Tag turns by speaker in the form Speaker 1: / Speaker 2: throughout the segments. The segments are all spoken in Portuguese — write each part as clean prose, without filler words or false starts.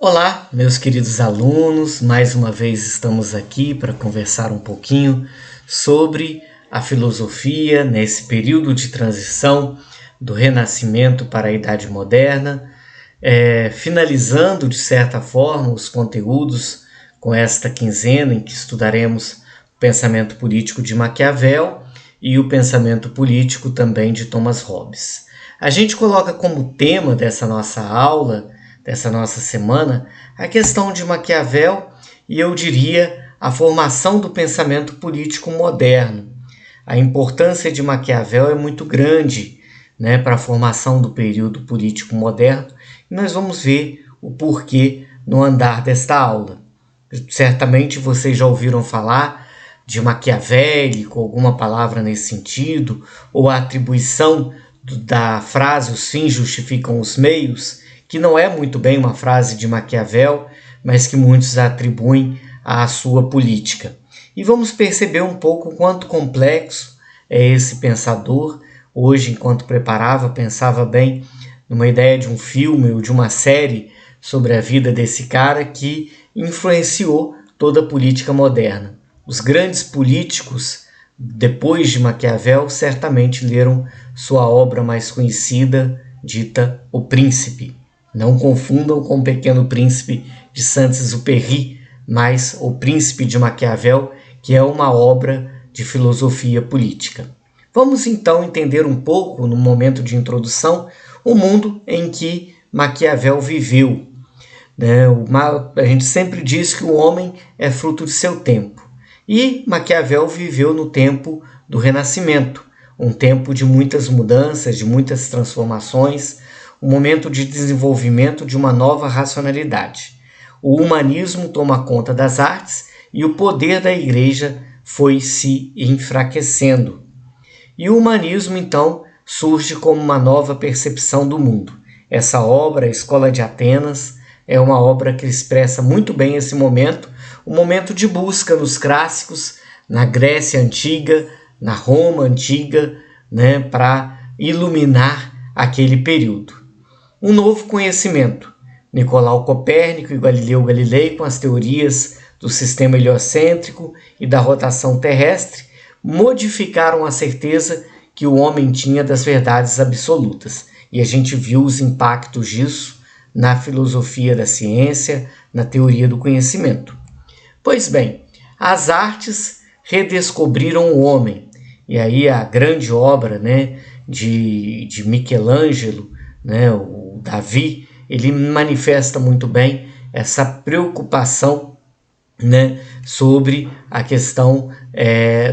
Speaker 1: Olá, meus queridos alunos, mais uma vez estamos aqui para conversar um pouquinho sobre a filosofia nesse período de transição do Renascimento para a Idade Moderna, finalizando de certa forma os conteúdos com esta quinzena em que estudaremos o pensamento político de Maquiavel e o pensamento político também de Thomas Hobbes. A gente coloca como tema dessa nossa aula, dessa nossa semana, a questão de Maquiavel e eu diria a formação do pensamento político moderno. A importância de Maquiavel é muito grande, para a formação do período político moderno e nós vamos ver o porquê no andar desta aula. Certamente vocês já ouviram falar de maquiavélico, alguma palavra nesse sentido, ou a atribuição da frase "os fins justificam os meios", que não é muito bem uma frase de Maquiavel, mas que muitos atribuem à sua política. E vamos perceber um pouco o quanto complexo é esse pensador. Hoje, enquanto pensava bem numa ideia de um filme ou de uma série sobre a vida desse cara que influenciou toda a política moderna. Os grandes políticos, depois de Maquiavel, certamente leram sua obra mais conhecida, dita O Príncipe. Não confundam com O Pequeno Príncipe de Saint-Exupéry, mas O Príncipe de Maquiavel, que é uma obra de filosofia política. Vamos então entender um pouco, no momento de introdução, o mundo em que Maquiavel viveu. A gente sempre diz que o homem é fruto de seu tempo. E Maquiavel viveu no tempo do Renascimento, um tempo de muitas mudanças, de muitas transformações, um momento de desenvolvimento de uma nova racionalidade. O humanismo toma conta das artes e o poder da igreja foi se enfraquecendo. E o humanismo, então, surge como uma nova percepção do mundo. Essa obra, A Escola de Atenas, é uma obra que expressa muito bem esse momento, um momento de busca nos clássicos, na Grécia Antiga, na Roma Antiga, para iluminar aquele período. Um novo conhecimento. Nicolau Copérnico e Galileu Galilei, com as teorias do sistema heliocêntrico e da rotação terrestre, modificaram a certeza que o homem tinha das verdades absolutas. E a gente viu os impactos disso na filosofia da ciência, na teoria do conhecimento. Pois bem, as artes redescobriram o homem. E aí a grande obra de Michelangelo, o Davi, ele manifesta muito bem essa preocupação sobre a questão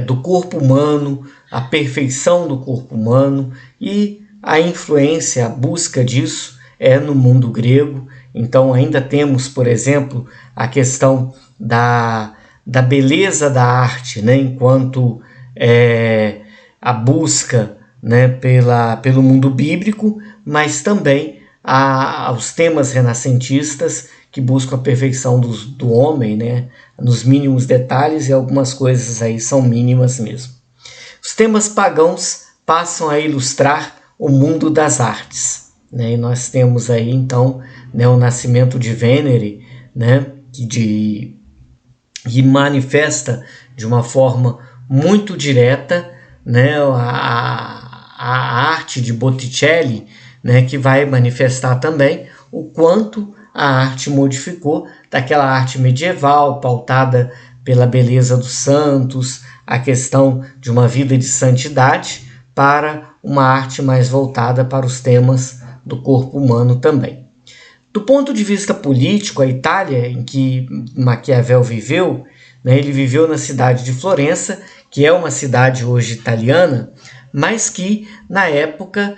Speaker 1: do corpo humano, a perfeição do corpo humano e a influência, a busca disso no mundo grego. Então ainda temos, por exemplo, a questão da beleza da arte, enquanto a busca pelo mundo bíblico, mas também aos temas renascentistas que buscam a perfeição do homem, nos mínimos detalhes, e algumas coisas aí são mínimas mesmo. Os temas pagãos passam a ilustrar o mundo das artes. E nós temos aí então o nascimento de Vênere, que manifesta de uma forma muito direta a arte de Botticelli, que vai manifestar também o quanto a arte modificou daquela arte medieval pautada pela beleza dos santos, a questão de uma vida de santidade, para uma arte mais voltada para os temas do corpo humano também. Do ponto de vista político, a Itália, em que Maquiavel viveu, ele viveu na cidade de Florença, que é uma cidade hoje italiana, mas que na época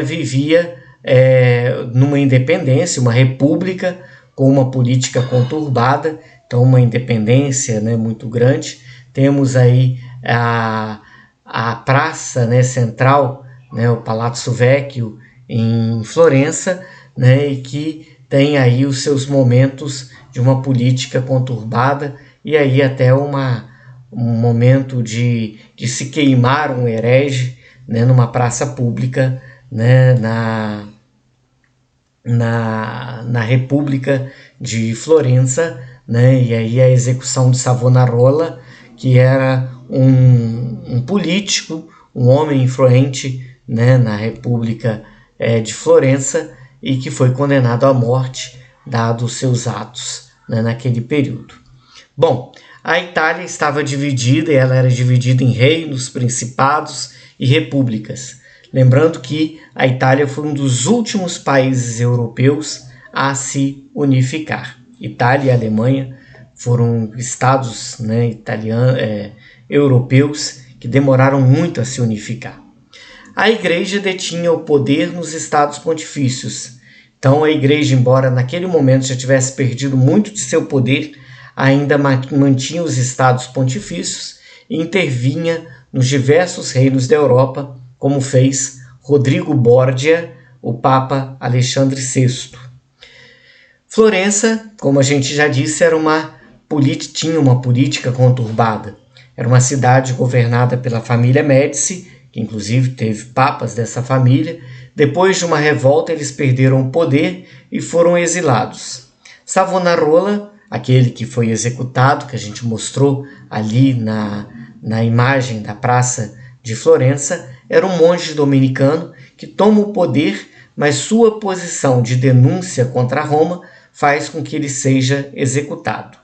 Speaker 1: vivia numa independência, uma república com uma política conturbada, então uma independência muito grande. Temos aí a praça central, o Palazzo Vecchio em Florença, e que tem aí os seus momentos de uma política conturbada e aí até um momento de se queimar um herege numa praça pública, na República de Florença, né? E aí a execução de Savonarola, que era um político, um homem influente, né, na República de Florença, e que foi condenado à morte, dado os seus atos, né, naquele período. Bom, a Itália estava dividida, e ela era dividida em reinos, principados e repúblicas. Lembrando que a Itália foi um dos últimos países europeus a se unificar. Itália e Alemanha foram estados, né, europeus que demoraram muito a se unificar. A Igreja detinha o poder nos estados pontifícios. Então a Igreja, embora naquele momento já tivesse perdido muito de seu poder, ainda mantinha os estados pontifícios e intervinha nos diversos reinos da Europa, como fez Rodrigo Borgia, o Papa Alexandre VI. Florença, como a gente já disse, tinha uma política conturbada. Era uma cidade governada pela família Médici, que inclusive teve papas dessa família. Depois de uma revolta, eles perderam o poder e foram exilados. Savonarola, aquele que foi executado, que a gente mostrou ali na imagem da Praça de Florença, era um monge dominicano que toma o poder, mas sua posição de denúncia contra Roma faz com que ele seja executado.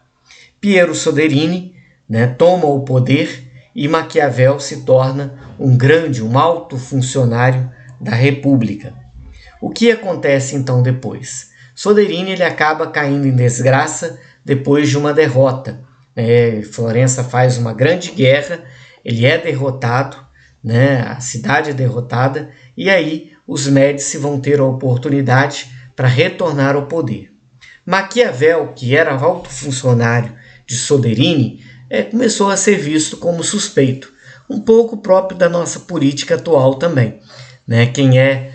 Speaker 1: Piero Soderini, né, toma o poder e Maquiavel se torna um alto funcionário da República. O que acontece então depois? Soderini ele acaba caindo em desgraça depois de uma derrota. Florença faz uma grande guerra, ele é derrotado, né, a cidade é derrotada, e aí os Médici vão ter a oportunidade para retornar ao poder. Maquiavel, que era alto funcionário de Soderini, começou a ser visto como suspeito, um pouco próprio da nossa política atual também. Né? Quem é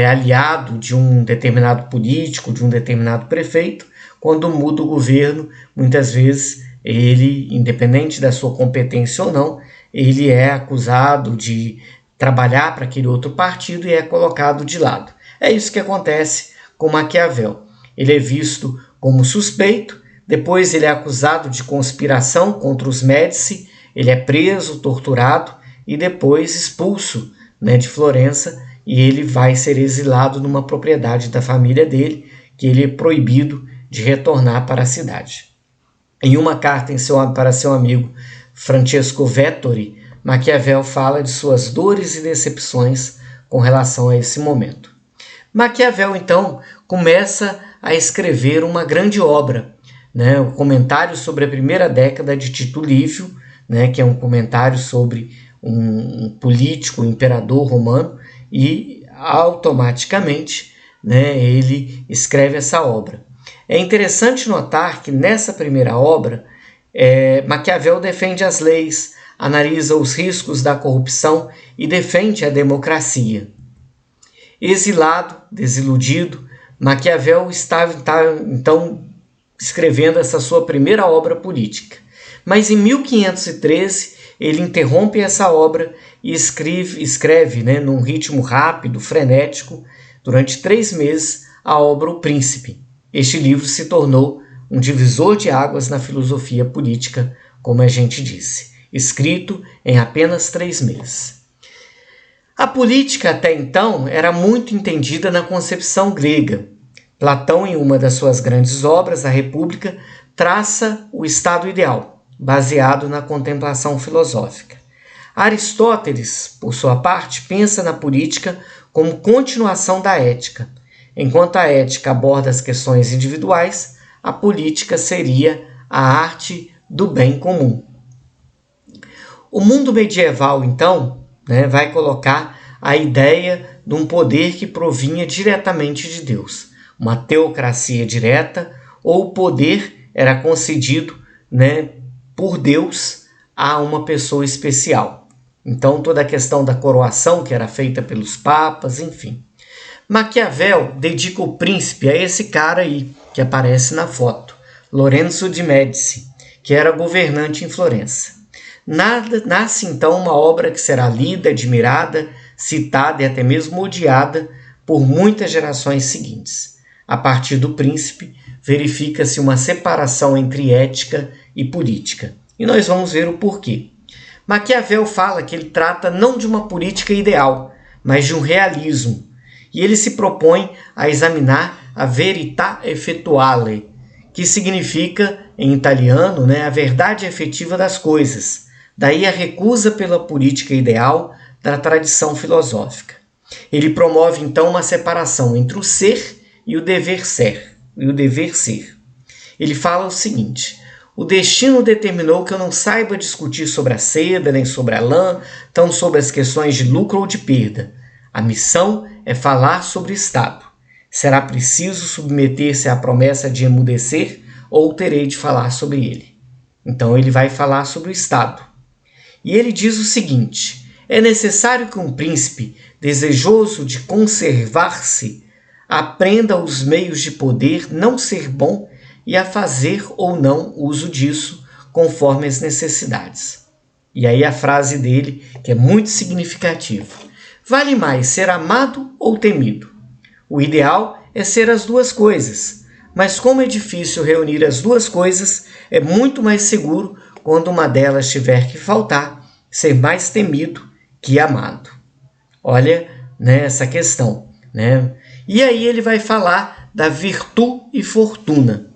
Speaker 1: aliado de um determinado político, de um determinado prefeito, quando muda o governo, muitas vezes ele, independente da sua competência ou não, ele é acusado de trabalhar para aquele outro partido e é colocado de lado. É isso que acontece com Maquiavel. Ele é visto como suspeito, depois ele é acusado de conspiração contra os Médici, ele é preso, torturado e depois expulso, né, de Florença, e ele vai ser exilado numa propriedade da família dele, que ele é proibido de retornar para a cidade. Em uma carta para seu amigo Francesco Vettori, Maquiavel fala de suas dores e decepções com relação a esse momento. Maquiavel, então, começa a escrever uma grande obra, né, o comentário sobre a primeira década de Tito Livio, né, que é um comentário sobre um político, um imperador romano, e automaticamente, né, ele escreve essa obra. É interessante notar que nessa primeira obra, Maquiavel defende as leis, analisa os riscos da corrupção e defende a democracia. Exilado, desiludido, Maquiavel está então escrevendo essa sua primeira obra política. Mas em 1513 ele interrompe essa obra e escreve, né, num ritmo rápido, frenético, durante 3 meses, a obra O Príncipe. Este livro se tornou um divisor de águas na filosofia política, como a gente disse, escrito em apenas 3 meses. A política até então era muito entendida na concepção grega. Platão, em uma das suas grandes obras, A República, traça o estado ideal, baseado na contemplação filosófica. Aristóteles, por sua parte, pensa na política como continuação da ética. Enquanto a ética aborda as questões individuais, a política seria a arte do bem comum. O mundo medieval, então, né, vai colocar a ideia de um poder que provinha diretamente de Deus, uma teocracia direta, ou o poder era concedido, né, por Deus a uma pessoa especial. Então toda a questão da coroação que era feita pelos papas, enfim. Maquiavel dedica o príncipe a esse cara aí que aparece na foto, Lorenzo de Médici, que era governante em Florença. Nasce então uma obra que será lida, admirada, citada e até mesmo odiada por muitas gerações seguintes. a partir do príncipe, verifica-se uma separação entre ética e política. E nós vamos ver o porquê. Maquiavel fala que ele trata não de uma política ideal, mas de um realismo. E ele se propõe a examinar a verità effettuale, que significa, em italiano, a verdade efetiva das coisas. Daí a recusa pela política ideal da tradição filosófica. Ele promove, então, uma separação entre o ser e o dever ser. Ele fala o seguinte: o destino determinou que eu não saiba discutir sobre a seda, nem sobre a lã, tão sobre as questões de lucro ou de perda. A missão é falar sobre o Estado. Será preciso submeter-se à promessa de emudecer ou terei de falar sobre ele? Então ele vai falar sobre o Estado. E ele diz o seguinte: é necessário que um príncipe, desejoso de conservar-se, aprenda os meios de poder não ser bom e a fazer ou não uso disso conforme as necessidades. E aí a frase dele, que é muito significativa: vale mais ser amado ou temido? O ideal é ser as duas coisas, mas como é difícil reunir as duas coisas, é muito mais seguro, quando uma delas tiver que faltar, ser mais temido que amado. Olha, essa questão. E aí ele vai falar da virtude e fortuna.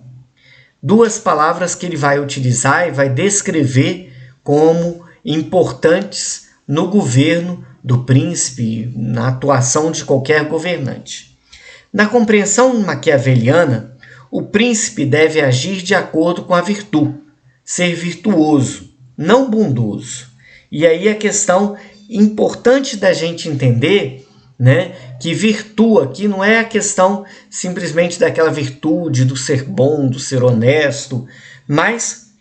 Speaker 1: Duas palavras que ele vai utilizar e vai descrever como importantes no governo do príncipe, na atuação de qualquer governante. Na compreensão maquiaveliana, o príncipe deve agir de acordo com a virtude, ser virtuoso, não bondoso. E aí a questão importante da gente entender, que virtude aqui não é a questão simplesmente daquela virtude do ser bom, do ser honesto, mas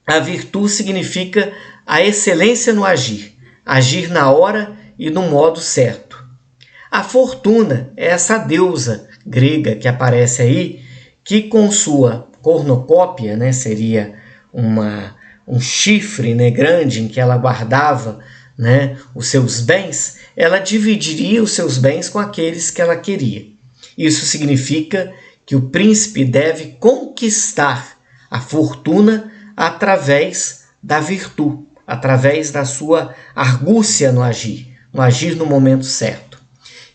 Speaker 1: a virtude significa a excelência no agir, agir na hora e no modo certo. A fortuna é essa deusa grega que aparece aí, que com sua cornucópia, seria um chifre grande em que ela guardava os seus bens, ela dividiria os seus bens com aqueles que ela queria. Isso significa que o príncipe deve conquistar a fortuna através da virtude, através da sua argúcia no agir no momento certo.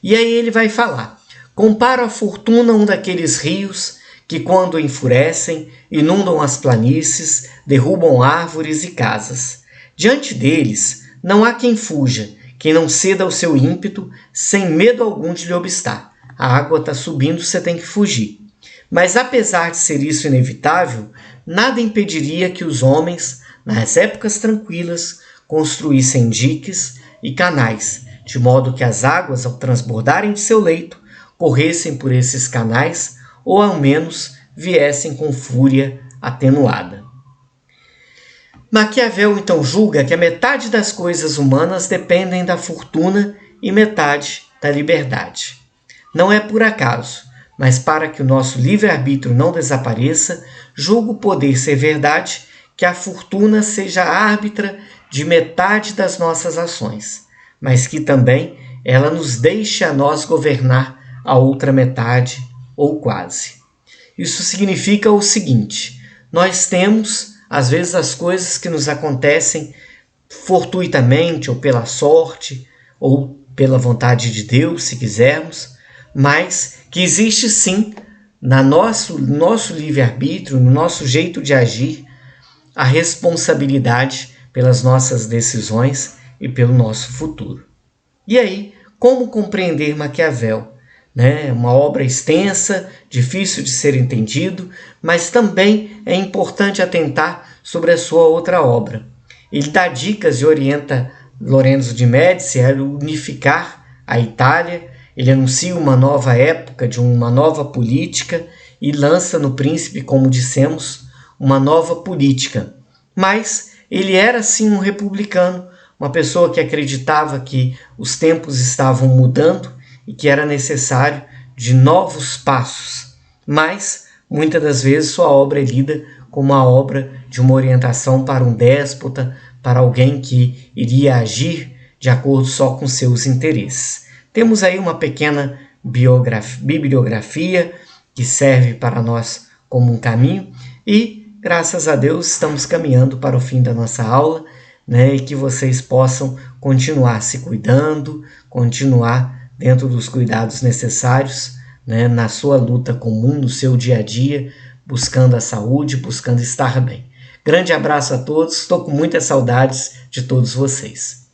Speaker 1: E aí ele vai falar: compara a fortuna a um daqueles rios que, quando enfurecem, inundam as planícies, derrubam árvores e casas. Diante deles, não há quem fuja, quem não ceda ao seu ímpeto, sem medo algum de lhe obstar. A água está subindo, você tem que fugir. Mas apesar de ser isso inevitável, nada impediria que os homens, nas épocas tranquilas, construíssem diques e canais, de modo que as águas, ao transbordarem de seu leito, corressem por esses canais, ou ao menos viessem com fúria atenuada. Maquiavel então julga que a metade das coisas humanas dependem da fortuna e metade da liberdade. Não é por acaso, mas para que o nosso livre-arbítrio não desapareça, julgo poder ser verdade que a fortuna seja árbitra de metade das nossas ações, mas que também ela nos deixe a nós governar a outra metade, ou quase. Isso significa o seguinte: nós temos, às vezes, as coisas que nos acontecem fortuitamente, ou pela sorte, ou pela vontade de Deus, se quisermos, mas que existe sim, no nosso livre-arbítrio, no nosso jeito de agir, a responsabilidade pelas nossas decisões e pelo nosso futuro. E aí, como compreender Maquiavel? Uma obra extensa, difícil de ser entendido, mas também é importante atentar sobre a sua outra obra. Ele dá dicas e orienta Lorenzo de Médici a unificar a Itália. Ele anuncia uma nova época, de uma nova política, e lança no príncipe, como dissemos, uma nova política. Mas ele era sim um republicano, uma pessoa que acreditava que os tempos estavam mudando e que era necessário de novos passos. Mas, muitas das vezes, sua obra é lida como a obra de uma orientação para um déspota, para alguém que iria agir de acordo só com seus interesses. Temos aí uma pequena bibliografia que serve para nós como um caminho e, graças a Deus, estamos caminhando para o fim da nossa aula, né, e que vocês possam continuar se cuidando, continuar dentro dos cuidados necessários, né, na sua luta comum, no seu dia a dia, buscando a saúde, buscando estar bem. Grande abraço a todos, estou com muitas saudades de todos vocês.